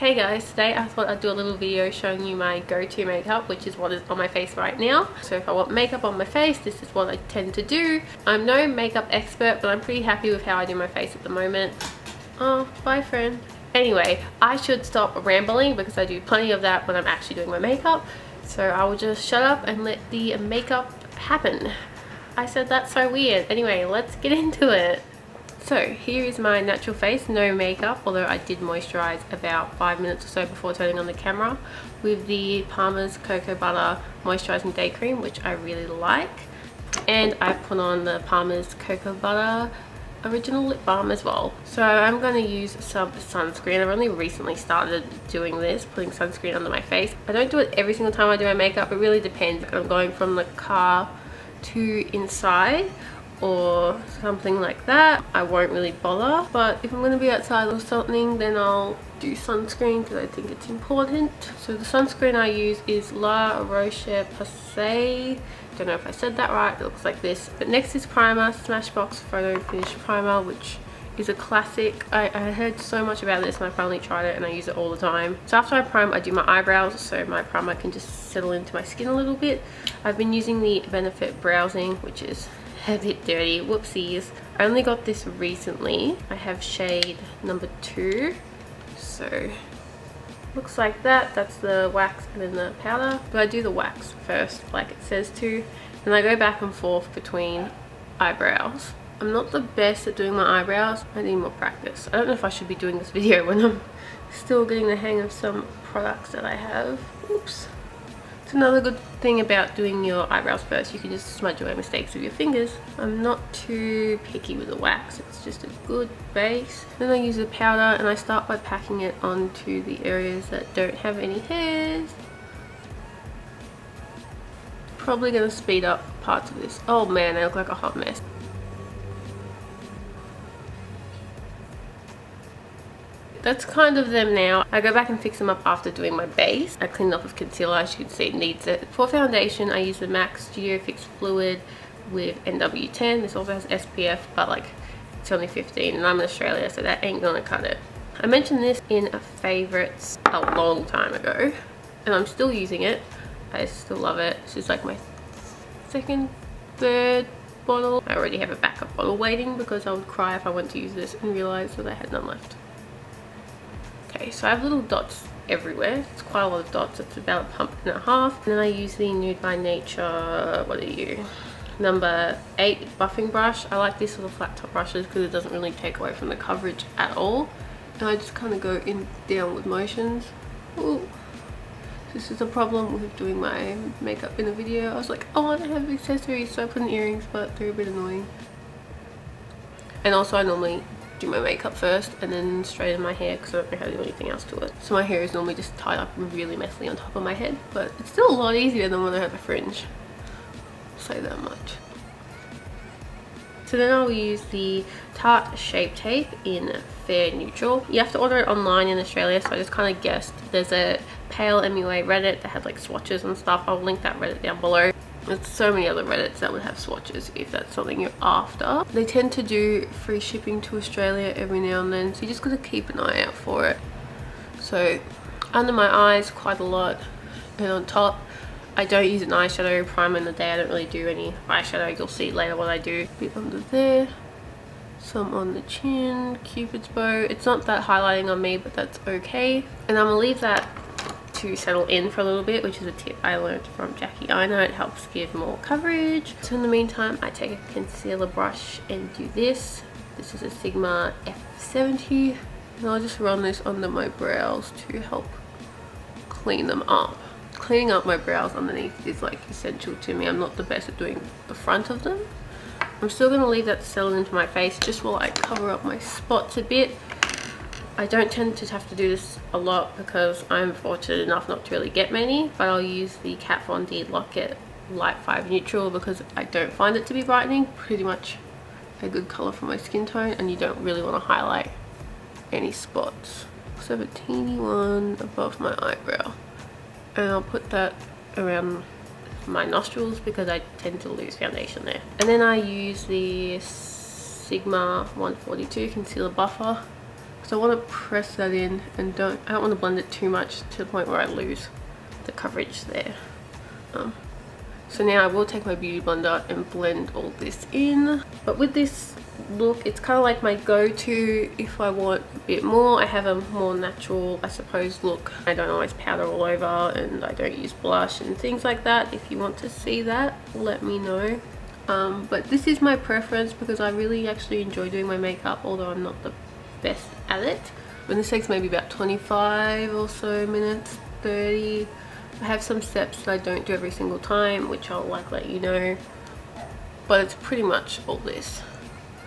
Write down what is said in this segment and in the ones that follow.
Hey guys, today I thought I'd do a little video showing you my go-to makeup, which is what is on my face right now. So if I want makeup on my face, this is what I tend to do. I'm no makeup expert, but I'm pretty happy with how I do my face at the moment. Oh, bye friend. Anyway, I should stop rambling because I do plenty of that when I'm actually doing my makeup. So I will just shut up and let the makeup happen. I said that's so weird. Anyway, let's get into it. So here is my natural face, no makeup, although I did moisturize about 5 minutes or so before turning on the camera with the Palmer's Cocoa Butter Moisturizing Day Cream, which I really like. And I put on the Palmer's Cocoa Butter Original Lip Balm as well. So I'm going to use some sunscreen. I've only recently started doing this, putting sunscreen under my face. I don't do it every single time I do my makeup. It really depends. I'm going from the car to inside or something like that, I won't really bother. But if I'm going to be outside or something, then I'll do sunscreen because I think it's important. So the sunscreen I use is La Roche-Posay. Don't know if I said that right. It looks like this. But next is primer, Smashbox Photo Finish Primer, which is a classic. I heard so much about this and I finally tried it and I use it all the time. So after I prime, I do my eyebrows so my primer can just settle into my skin a little bit. I've been using the Benefit Browsing, which is a bit dirty, whoopsies. I only got this recently. I have shade number 2, so looks like that. That's the wax and then the powder, but I do the wax first like it says to, and I go back and forth between eyebrows. I'm not the best at doing my eyebrows. I need more practice. I don't know if I should be doing this video when I'm still getting the hang of some products that I have. Oops. It's another good thing about doing your eyebrows first. You can just smudge away mistakes with your fingers. I'm not too picky with the wax. It's just a good base. Then I use the powder and I start by packing it onto the areas that don't have any hairs. Probably going to speed up parts of this. Oh man, I look like a hot mess. That's kind of them now. I go back and fix them up after doing my base. I clean it off with concealer. As you can see, it needs it. For foundation, I use the MAC Studio Fix Fluid with NW10. This also has SPF, but like it's only 15 and I'm in Australia, so that ain't gonna cut it. I mentioned this in favorites a long time ago and I'm still using it. I still love it. This is like my third bottle. I already have a backup bottle waiting because I would cry if I went to use this and realized that I had none left. Okay, so I have little dots everywhere. It's quite a lot of dots. It's about a pump and a half. And then I use the Nude by Nature, what are you? Number 8 buffing brush. I like these little flat top brushes because it doesn't really take away from the coverage at all. And I just kind of go in downward motions. Ooh. This is a problem with doing my makeup in a video. I was like, oh, I don't have accessories, so I put in earrings, but they're a bit annoying. And also I normally do my makeup first and then straighten my hair because I don't know how to do anything else to it. So my hair is normally just tied up really messily on top of my head, but it's still a lot easier than when I have a fringe. I'll say that much. So then I'll use the Tarte Shape Tape in Fair Neutral. You have to order it online in Australia, so I just kind of guessed. There's a Pale MUA Reddit that had like swatches and stuff. I'll link that Reddit down below. There's so many other Reddits that would have swatches if that's something you're after. They tend to do free shipping to Australia every now and then, so you just gotta keep an eye out for it. So under my eyes quite a lot, and on top I don't use an eyeshadow primer in the day. I don't really do any eyeshadow. You'll see later what I do. A bit under there, some on the chin, Cupid's bow. It's not that highlighting on me, but that's okay. And I'm gonna leave that to settle in for a little bit, which is a tip I learned from Jackie Aina. It helps give more coverage. So in the meantime, I take a concealer brush and do this. This is a Sigma F70, and I'll just run this under my brows to help clean them up. Cleaning up my brows underneath is like essential to me. I'm not the best at doing the front of them. I'm still going to leave that to settle into my face just while I cover up my spots a bit. I don't tend to have to do this a lot because I'm fortunate enough not to really get many, but I'll use the Kat Von D Lock-It Light 5 Neutral because I don't find it to be brightening. Pretty much a good colour for my skin tone, and you don't really want to highlight any spots. So I have a teeny one above my eyebrow, and I'll put that around my nostrils because I tend to lose foundation there. And then I use the Sigma 142 Concealer Buffer because I want to press that in and I don't want to blend it too much to the point where I lose the coverage there. So now I will take my beauty blender and blend all this in. But with this look, it's kind of like my go-to if I want a bit more. I have a more natural, I suppose, look. I don't always powder all over and I don't use blush and things like that. If you want to see that, let me know. But this is my preference because I really actually enjoy doing my makeup, although I'm not the best at it. And this takes maybe about 25 or so minutes, 30. I have some steps that I don't do every single time, which I'll let you know, but it's pretty much all this.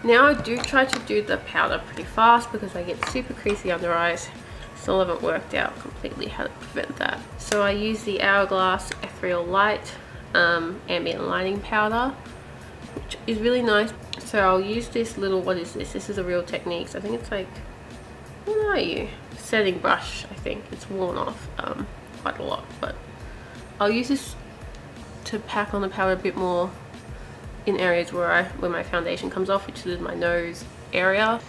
Now I do try to do the powder pretty fast because I get super creasy under eyes. Still haven't worked out completely how to prevent that. So I use the Hourglass Ethereal Light ambient lighting powder, which is really nice. So I'll use this little, what is this? This is a Real Techniques. I think it's like, what are you? Setting brush, I think. It's worn off quite a lot, but I'll use this to pack on the powder a bit more in areas where my foundation comes off, which is my nose area.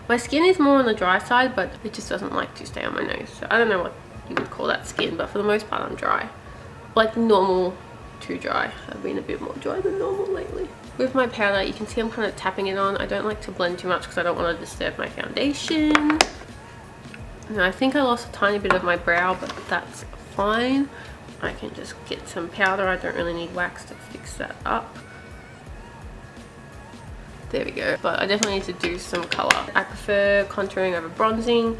My skin is more on the dry side, but it just doesn't like to stay on my nose. So I don't know what you would call that skin, but for the most part I'm dry. Like normal to dry. I've been a bit more dry than normal lately. With my powder, you can see I'm kind of tapping it on. I don't like to blend too much because I don't want to disturb my foundation. Now, I think I lost a tiny bit of my brow, but that's fine. I can just get some powder. I don't really need wax to fix that up. There we go. But I definitely need to do some color. I prefer contouring over bronzing.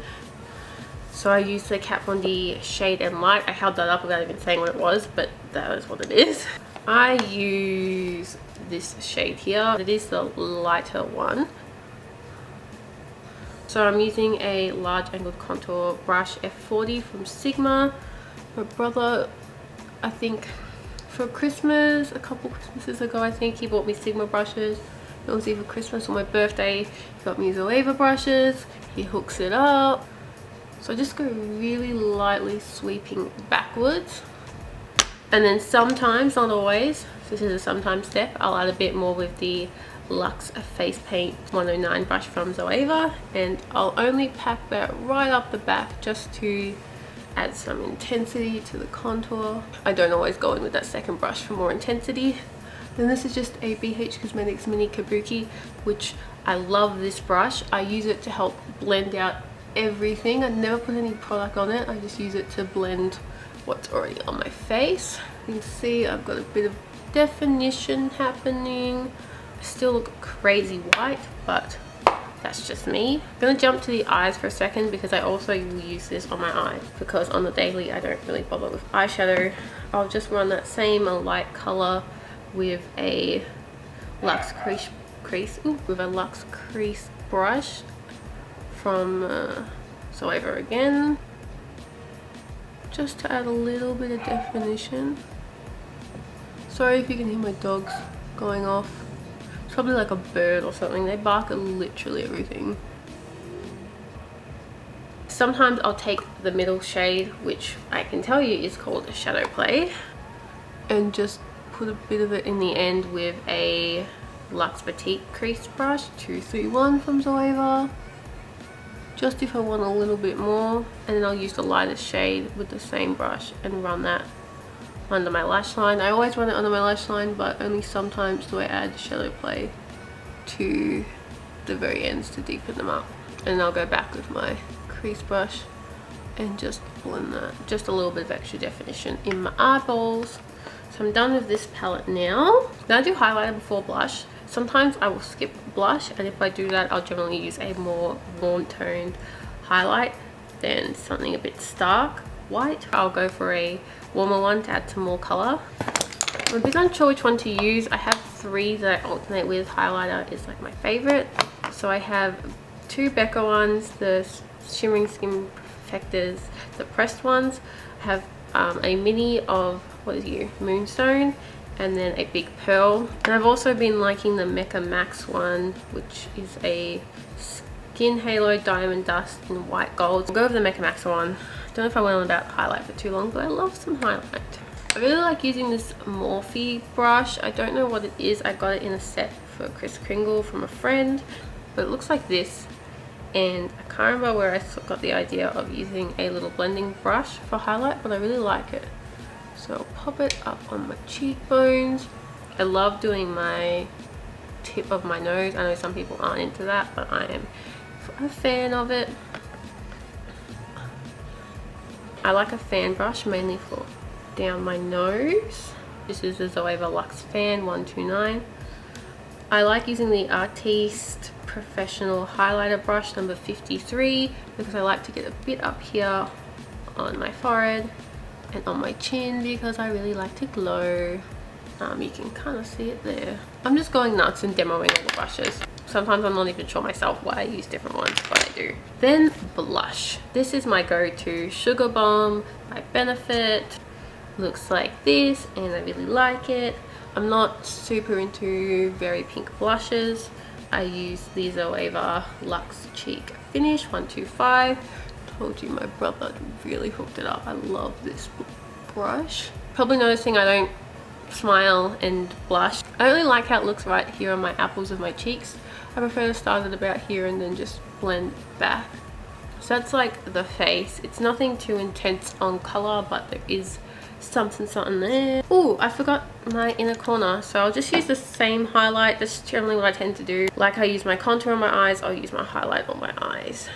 So I use the Kat Von D Shade and Light. I held that up without even saying what it was, but that is what it is. I use this shade here. It is the lighter one. So I'm using a large angled contour brush, F40 from Sigma. My brother, I think for Christmas, a couple Christmases ago, I think he bought me Sigma brushes. It was either Christmas or my birthday. He got me Zoeva brushes. He hooks it up. So I just go really lightly sweeping backwards. And then sometimes, not always, this is a sometimes step, I'll add a bit more with the Luxe Face Paint 109 brush from Zoeva, and I'll only pack that right up the back just to add some intensity to the contour. I don't always go in with that second brush for more intensity. Then this is just a BH Cosmetics Mini Kabuki, which I love this brush. I use it to help blend out everything. I never put any product on it. I just use it to blend what's already on my face. You can see I've got a bit of definition happening. I still look crazy white, but that's just me. I'm gonna jump to the eyes for a second because I also use this on my eyes, because on the daily I don't really bother with eyeshadow. I'll just run that same light color with a Luxe crease brush from Zoeva again, just to add a little bit of definition. Sorry if you can hear my dogs going off. It's probably like a bird or something. They bark at literally everything. Sometimes I'll take the middle shade, which I can tell you is called a Shadow Play, and just put a bit of it in the end with a Luxe Petite crease brush 231 from Zoeva, just if I want a little bit more. And then I'll use the lightest shade with the same brush and run that under my lash line. I always run it under my lash line, but only sometimes do I add Shadow Play to the very ends to deepen them up. And I'll go back with my crease brush and just blend that, just a little bit of extra definition in my eyeballs. So I'm done with this palette now. Now I do highlighter before blush. Sometimes I will skip blush, and if I do that, I'll generally use a more warm toned highlight than something a bit stark white. I'll go for a warmer one to add some more color. I'm a bit unsure which one to use. I have three that I alternate with. Highlighter is like my favorite. So I have two Becca ones, the Shimmering Skin Perfectors, the pressed ones. I have a mini of, what is you, Moonstone, and then a big pearl. And I've also been liking the Mecca Max one, which is a Skin Halo Diamond Dust in white gold. I'll go with the Mecca Max one. Don't know if I went on about highlight for too long, but I love some highlight. I really like using this Morphe brush. I don't know what it is. I got it in a set for Kris Kringle from a friend, but it looks like this. And I can't remember where I got the idea of using a little blending brush for highlight, but I really like it. So I'll pop it up on my cheekbones. I love doing my tip of my nose. I know some people aren't into that, but I am a fan of it. I like a fan brush mainly for down my nose. This is the Zoeva Luxe Fan 129. I like using the Artiste Professional Highlighter Brush number 53 because I like to get a bit up here on my forehead and on my chin because I really like to glow. You can kind of see it there. I'm just going nuts and demoing all the brushes. Sometimes I'm not even sure myself why I use different ones, but I do. Then blush. This is my go-to Sugar Bomb by Benefit. Looks like this and I really like it. I'm not super into very pink blushes. I use the Zoeva Luxe Cheek Finish 125. Told you my brother really hooked it up. I love this brush. Probably noticing I don't smile and blush. I don't really like how it looks right here on my apples of my cheeks. I prefer to start it about here and then just blend back. So that's like the face. It's nothing too intense on color, but there is something there. Oh, I forgot my inner corner, so I'll just use the same highlight. That's generally what I tend to do. Like I use my contour on my eyes, I'll use my highlight on my eyes.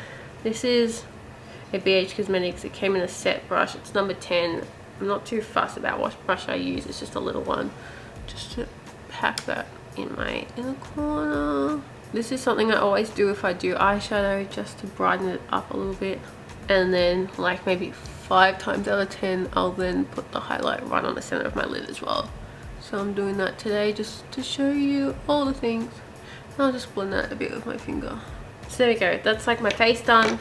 This is a BH Cosmetics. It came in a set brush. It's number 10. I'm not too fussed about what brush I use. It's just a little one, just to pack that in my inner corner. This is something I always do if I do eyeshadow, just to brighten it up a little bit. And then like maybe 5 times out of 10 I'll then put the highlight right on the center of my lid as well. So I'm doing that today just to show you all the things. I'll just blend that a bit with my finger. So there we go, that's like my face done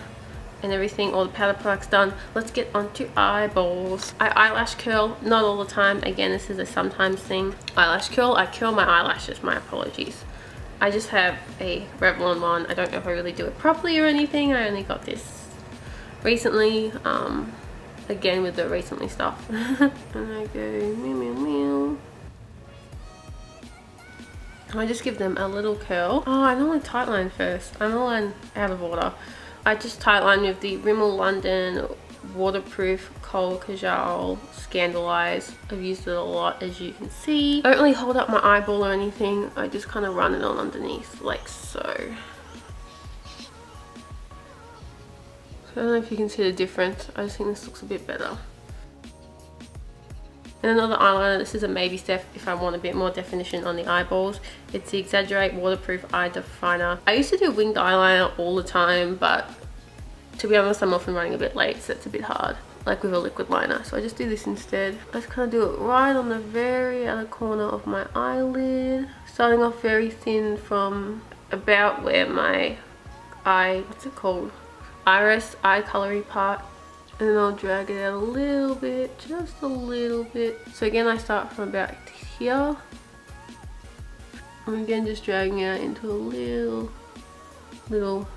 and everything, all the powder products done. Let's get onto eyeballs. I eyelash curl, not all the time. Again, this is a sometimes thing. Eyelash curl, I curl my eyelashes, my apologies. I just have a Revlon one. I don't know if I really do it properly or anything. I only got this recently, again with the recently stuff. And I go meow meow meow. I just give them a little curl. Oh, I normally tightline first. I'm all out of order. I just tightline with the Rimmel London Waterproof Kohl Kajal Scandalize. I've used it a lot, as you can see. I don't really hold up my eyeball or anything. I just kind of run it on underneath, like so. I don't know if you can see the difference. I just think this looks a bit better. And another eyeliner, this is a maybe step if I want a bit more definition on the eyeballs. It's the Exaggerate Waterproof Eye Definer. I used to do winged eyeliner all the time, but to be honest, I'm often running a bit late, so it's a bit hard, like with a liquid liner. So I just do this instead. I just kind of do it right on the very outer corner of my eyelid. Starting off very thin from about where my eye, what's it called? Iris, eye colory part. And then I'll drag it out a little bit, just a little bit. So again, I start from about here. And again, just dragging it out into a little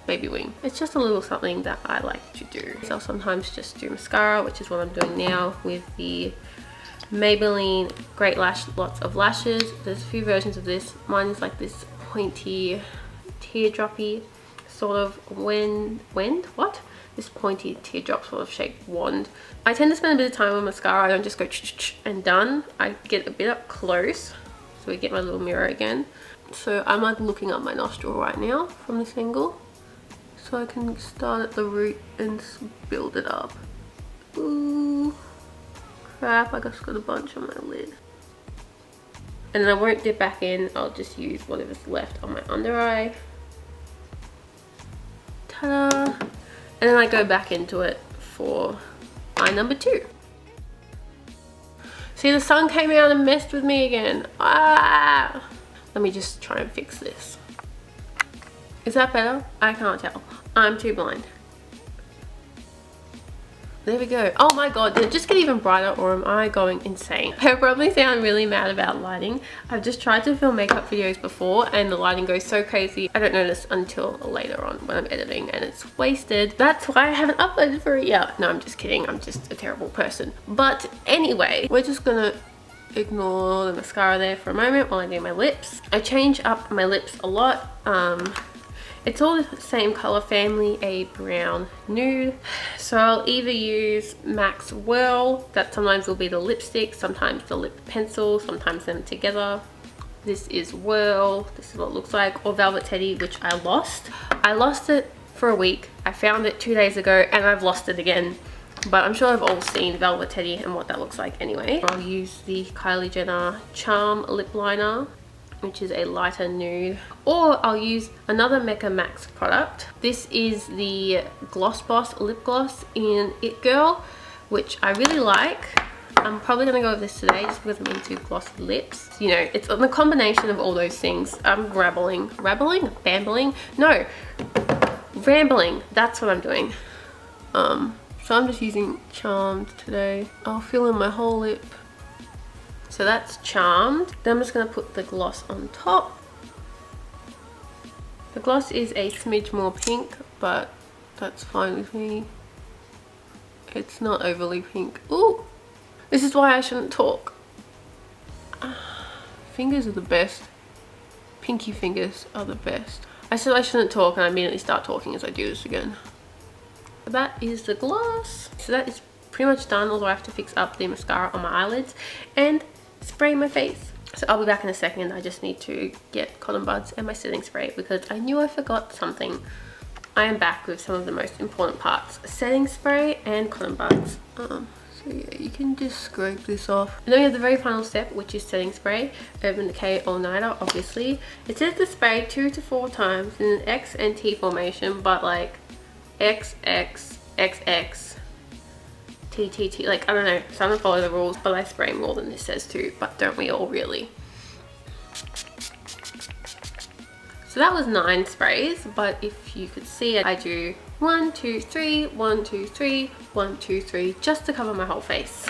baby wing. It's just a little something that I like to do. So I'll sometimes just do mascara, which is what I'm doing now with the Maybelline Great Lash Lots of Lashes. There's a few versions of this. Mine is like this pointy, teardroppy sort of this pointy teardrop sort of shaped wand. I tend to spend a bit of time on mascara. I don't just go and done. I get a bit up close. So we get my little mirror again. So I'm like looking up my nostril right now from this angle. So I can start at the root and build it up. Ooh, crap, I just got a bunch on my lid. And then I won't dip back in. I'll just use whatever's left on my under eye. Ta-da! And then I go back into it for eye number 2. See, the sun came out and messed with me again. Ah! Let me just try and fix this. Is that better? I can't tell. I'm too blind. There we go. Oh my god, did it just get even brighter, or am I going insane? I probably sound really mad about lighting. I've just tried to film makeup videos before and the lighting goes so crazy. I don't notice until later on when I'm editing and it's wasted. That's why I haven't uploaded for a year. No, I'm just kidding. I'm just a terrible person. But anyway, we're just gonna ignore the mascara there for a moment while I do my lips. I change up my lips a lot. It's all the same color family, a brown nude. So I'll either use MAC's Whirl, that sometimes will be the lipstick, sometimes the lip pencil, sometimes them together. This is Whirl, this is what it looks like, or Velvet Teddy, which I lost. I lost it for a week. I found it 2 days ago and I've lost it again. But I'm sure I've all seen Velvet Teddy and what that looks like anyway. I'll use the Kylie Jenner Charm Lip Liner, which is a lighter nude. Or I'll use another Mecca Max product. This is the Gloss Boss Lip Gloss in It Girl, which I really like. I'm probably going to go with this today just because I'm into glossy lips. You know, it's the combination of all those things. I'm rambling. No, rambling. That's what I'm doing. So I'm just using Charmed today. I'll fill in my whole lip. So that's Charmed. Then I'm just going to put the gloss on top. The gloss is a smidge more pink, but that's fine with me. It's not overly pink. Ooh! This is why I shouldn't talk. Fingers are the best. Pinky fingers are the best. I said I shouldn't talk and I immediately start talking as I do this again. That is the gloss. So that is pretty much done, although I have to fix up the mascara on my eyelids and spray my face. So I'll be back in a second. I just need to get cotton buds and my setting spray because I knew I forgot something. I am back with some of the most important parts. Setting spray and cotton buds. So yeah, you can just scrape this off. And then we have the very final step, which is setting spray. Urban Decay All Nighter, obviously. It says to spray 2 to 4 times in an X and T formation, but like X, X, X, X, T, T, T. Like, I don't know. So I'm gonna follow the rules, but I spray more than this says to. But don't we all really? So that was 9 sprays, but if you could see it, I do 1, 2, 3, 1, 2, 3, 1, 2, 3, just to cover my whole face.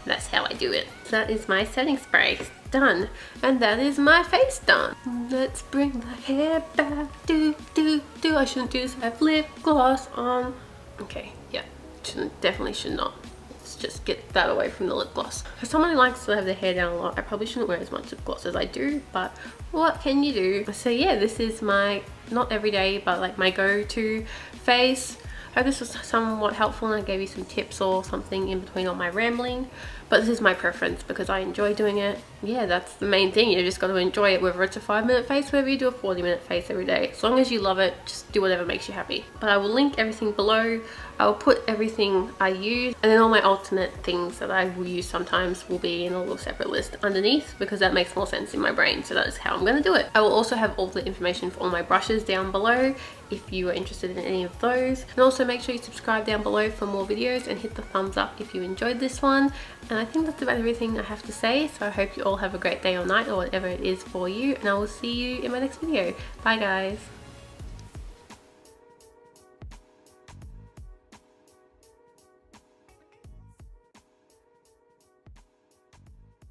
That's how I do it. So that is my setting spray done, and that is my face done. Let's bring the hair back. Do, do, do. I shouldn't do this. I have lip gloss on. Okay, yeah, definitely should not. Let's just get that away from the lip gloss. For someone who likes to have their hair down a lot, I probably shouldn't wear as much lip gloss as I do, but what can you do? So yeah, this is my, not everyday, but like my go-to face. I hope this was somewhat helpful and I gave you some tips or something in between all my rambling. But this is my preference because I enjoy doing it. Yeah, that's the main thing. You just got to enjoy it, whether it's a 5-minute face, whether you do a 40-minute face every day. As long as you love it, just do whatever makes you happy. But I will link everything below. I will put everything I use, and then all my alternate things that I will use sometimes will be in a little separate list underneath because that makes more sense in my brain. So that is how I'm going to do it. I will also have all the information for all my brushes down below if you are interested in any of those. And also make sure you subscribe down below for more videos and hit the thumbs up if you enjoyed this one. And I think that's about everything I have to say. So I hope you all have a great day or night or whatever it is for you. And I will see you in my next video. Bye guys.